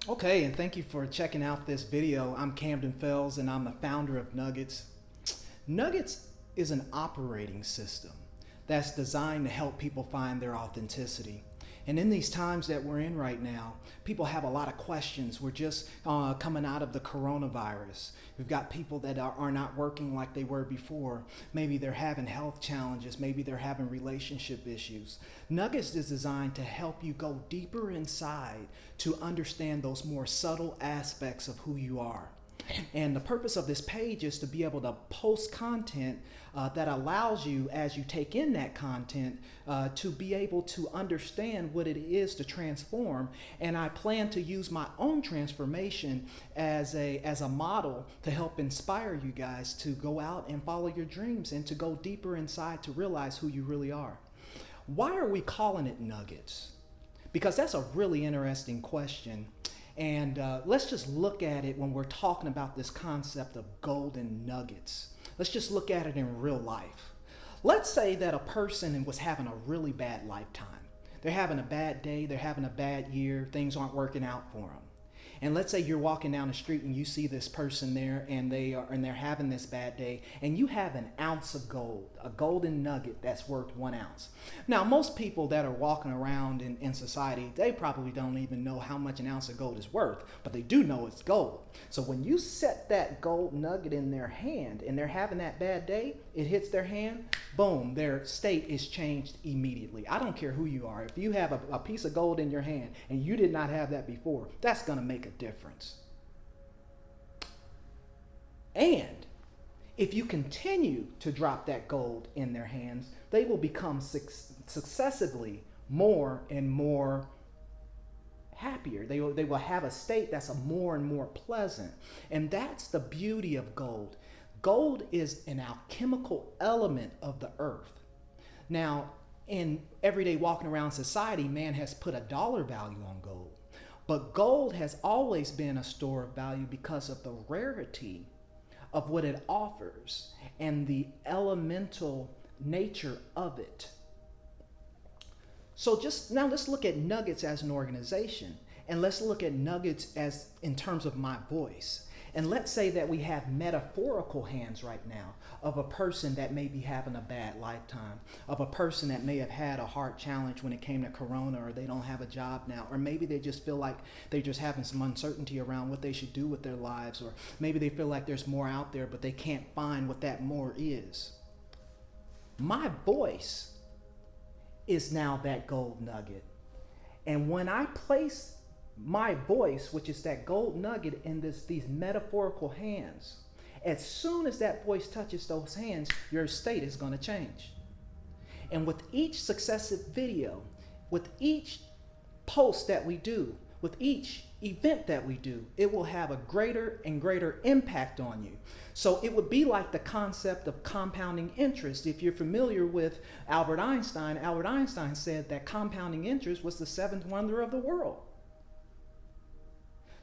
Okay, and thank you for checking out this video. I'm Camden Fells and I'm the founder of Nuggets. Nuggets is an operating system that's designed to help people find their authenticity. And in these times that we're in right now, people have a lot of questions. We're just coming out of the coronavirus. We've got people that are not working like they were before. Maybe they're having health challenges. Maybe they're having relationship issues. Nuggets is designed to help you go deeper inside to understand those more subtle aspects of who you are. And the purpose of this page is to be able to post content that allows you, as you take in that content, to be able to understand what it is to transform. And I plan to use my own transformation as a model to help inspire you guys to go out and follow your dreams and to go deeper inside to realize who you really are. Why are we calling it Nuggets? Because that's a really interesting question. And let's just look at it when we're talking about this concept of golden nuggets. Let's just look at it in real life. Let's say that a person was having a really bad lifetime. They're having a bad day, they're having a bad year, things aren't working out for them. And let's say you're walking down the street and you see this person there and they're having this bad day, and you have an ounce of gold, a golden nugget that's worth 1 ounce. Now, most people that are walking around in society, they probably don't even know how much an ounce of gold is worth, but they do know it's gold. So when you set that gold nugget in their hand and they're having that bad day, it hits their hand, boom, their state is changed immediately. I don't care who you are. If you have a piece of gold in your hand and you did not have that before, that's going to make a difference. And if you continue to drop that gold in their hands, they will become successively more and more happier. They will have a state that's more and more pleasant. And that's the beauty of gold. Gold is an alchemical element of the earth. Now, in everyday walking around society, man has put a dollar value on gold. But gold has always been a store of value because of the rarity of what it offers and the elemental nature of it. So just now let's look at Nuggets as an organization, and let's look at Nuggets as in terms of my voice. And let's say that we have metaphorical hands right now of a person that may be having a bad lifetime, of a person that may have had a hard challenge when it came to Corona, or they don't have a job now, or maybe they just feel like they're just having some uncertainty around what they should do with their lives, or maybe they feel like there's more out there, but they can't find what that more is. My voice is now that gold nugget. And when I place my voice, which is that gold nugget, in these metaphorical hands, as soon as that voice touches those hands, your state is going to change. And with each successive video, with each post that we do, with each event that we do, it will have a greater and greater impact on you. So it would be like the concept of compounding interest. If you're familiar with Albert Einstein said that compounding interest was the seventh wonder of the world.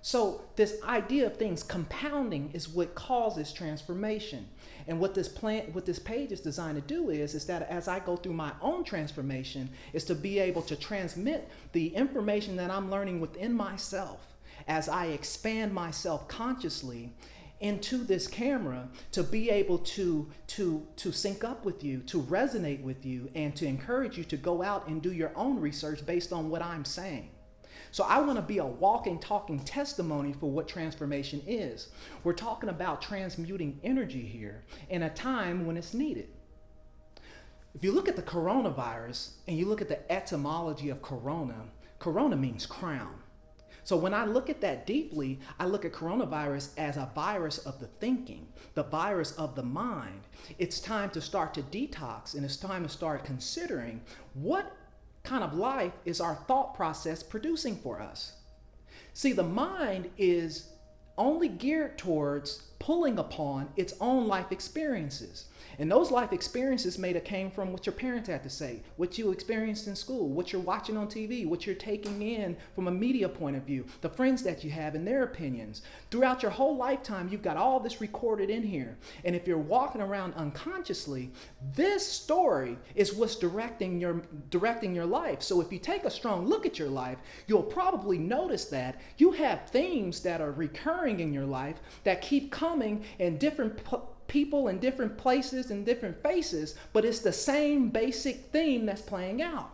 So this idea of things compounding is what causes transformation. And what this page is designed to do is that as I go through my own transformation, is to be able to transmit the information that I'm learning within myself as I expand myself consciously into this camera, to be able to sync up with you, to resonate with you, and to encourage you to go out and do your own research based on what I'm saying. So I want to be a walking, talking testimony for what transformation is. We're talking about transmuting energy here in a time when it's needed. If you look at the coronavirus and you look at the etymology of corona means crown. So when I look at that deeply, I look at coronavirus as a virus of the thinking, the virus of the mind. It's time to start to detox, and it's time to start considering what kind of life is our thought process producing for us. See, the mind is only geared towards pulling upon its own life experiences. And those life experiences may have came from what your parents had to say, what you experienced in school, what you're watching on TV, what you're taking in from a media point of view, the friends that you have and their opinions. Throughout your whole lifetime, you've got all this recorded in here. And if you're walking around unconsciously, this story is what's directing your life. So if you take a strong look at your life, you'll probably notice that you have themes that are recurring in your life that keep coming in different people in different places and different faces, but it's the same basic theme that's playing out.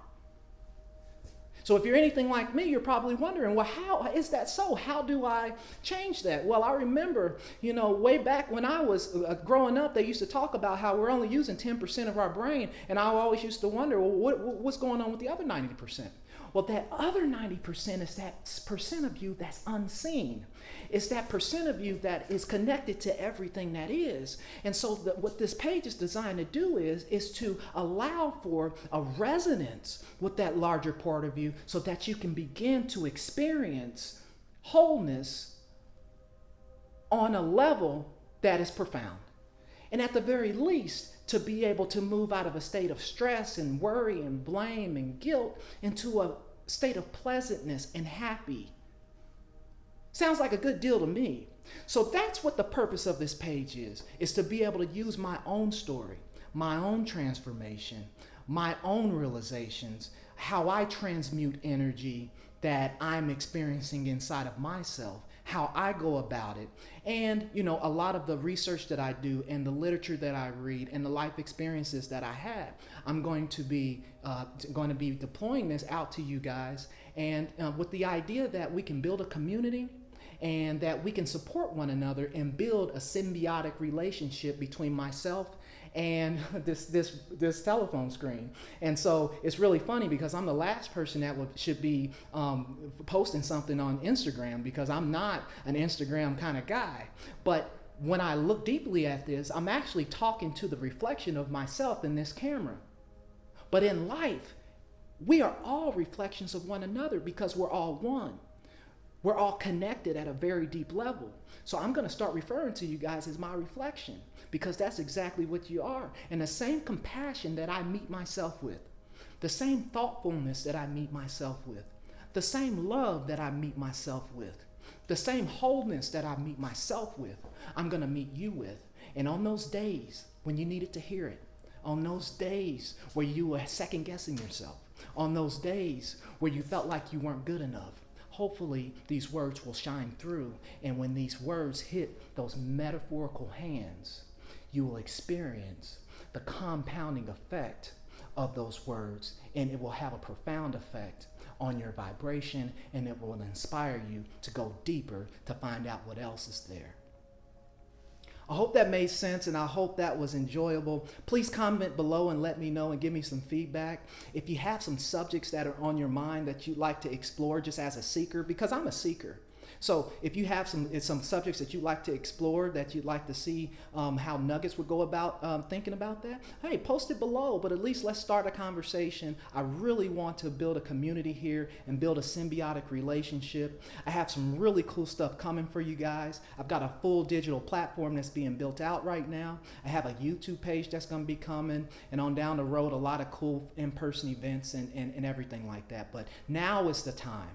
So if you're anything like me, you're probably wondering, well, how is that so? How do I change that? Well, I remember, way back when I was growing up, they used to talk about how we're only using 10% of our brain, and I always used to wonder, well, what's going on with the other 90%? Well, that other 90% is that percent of you that's unseen. It's that percent of you that is connected to everything that is. And so what this page is designed to do is to allow for a resonance with that larger part of you so that you can begin to experience wholeness on a level that is profound. And at the very least, to be able to move out of a state of stress and worry and blame and guilt into a state of pleasantness and happy. Sounds like a good deal to me. So that's what the purpose of this page is to be able to use my own story, my own transformation, my own realizations, how I transmute energy that I'm experiencing inside of myself, how I go about it, and a lot of the research that I do and the literature that I read and the life experiences that I have. I'm going to be deploying this out to you guys, and with the idea that we can build a community and that we can support one another and build a symbiotic relationship between myself and this telephone screen. And so it's really funny because I'm the last person that should be posting something on Instagram, because I'm not an Instagram kind of guy. But when I look deeply at this, I'm actually talking to the reflection of myself in this camera. But in life, we are all reflections of one another because we're all one. We're all connected at a very deep level. So I'm going to start referring to you guys as my reflection, because that's exactly what you are. And the same compassion that I meet myself with, the same thoughtfulness that I meet myself with, the same love that I meet myself with, the same wholeness that I meet myself with, I'm going to meet you with. And on those days when you needed to hear it, on those days where you were second guessing yourself, on those days where you felt like you weren't good enough, hopefully these words will shine through, and when these words hit those metaphorical hands, you will experience the compounding effect of those words, and it will have a profound effect on your vibration, and it will inspire you to go deeper to find out what else is there. I hope that made sense, and I hope that was enjoyable. Please comment below and let me know and give me some feedback. If you have some subjects that are on your mind that you'd like to explore just as a seeker, because I'm a seeker. So if you have some subjects that you'd like to explore, that you'd like to see how Nuggets would go about thinking about that, hey, post it below, but at least let's start a conversation. I really want to build a community here and build a symbiotic relationship. I have some really cool stuff coming for you guys. I've got a full digital platform that's being built out right now. I have a YouTube page that's going to be coming, and on down the road, a lot of cool in-person events and everything like that. But now is the time.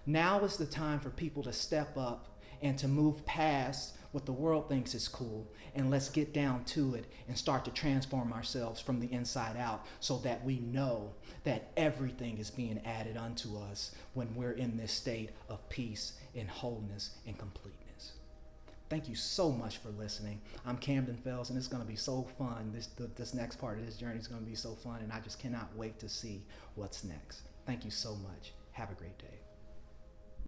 Now is the time for people to step up and to move past what the world thinks is cool, and let's get down to it and start to transform ourselves from the inside out, so that we know that everything is being added unto us when we're in this state of peace and wholeness and completeness. Thank you so much for listening. I'm Camden Fells, and it's going to be so fun. This next part of this journey is going to be so fun, and I just cannot wait to see what's next. Thank you so much. Have a great day.